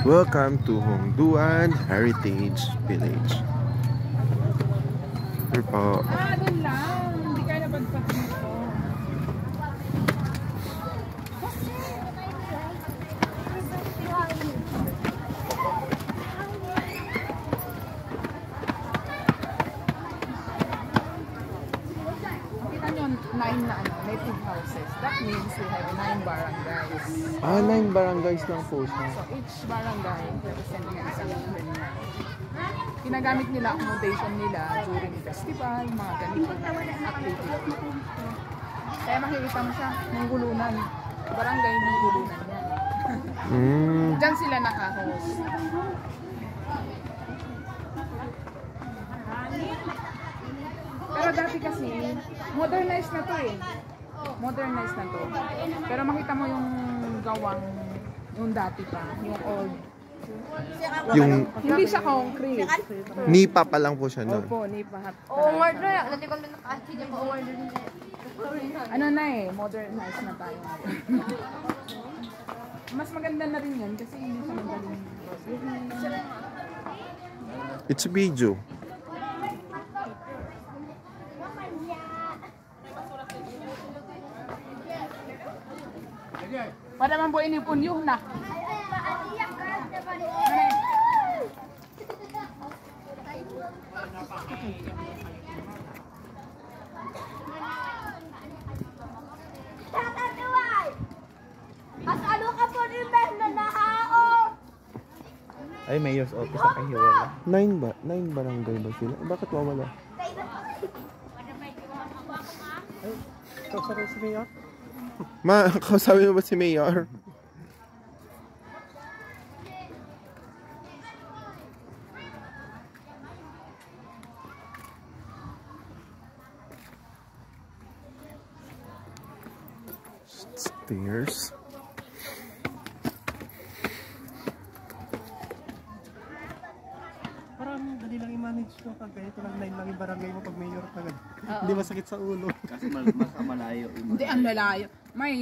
Welcome to Hongduan Heritage Village. Here po. Doon lang. Hindi kaya nabagpat dito. Kita nyo, 9 na native houses. That means we have 9 barangays. 9 barangays lang po siya. So each barangay representing isang area. Ginagamit nila accommodation nila during festival, mga ganito na activity. Kaya makikita mo siya, Manggulunan. Barangay Manggulunan yan. Diyan sila naka-host. Pero dati kasi, modernized na to eh. Modernized na to. Pero makita mo yung gawang, yung dati pa, yung old. Hindi siya concrete. Nipa pa lang po siya nun. Opo, nipa. Order. Dati ko lang naka-achieve yung order nila. Ano na eh, modernized na tayo. Mas maganda na rin yan kasi hindi siya magaling. It's a video. Pada man po inipon yun na. Ay, mayor's office sa Kahiwala. 9 barangay ba sila? Bakit wawala? Kausapin si Mayor? Kausapin mo ba si Mayor? Stairs. Parang dali lang i-manage ko pag ganito lang 9 lang yung barangay mo pag mayor agad. Hindi masakit sa ulo. Kasi mas malayo. Hindi, ang lalayo. May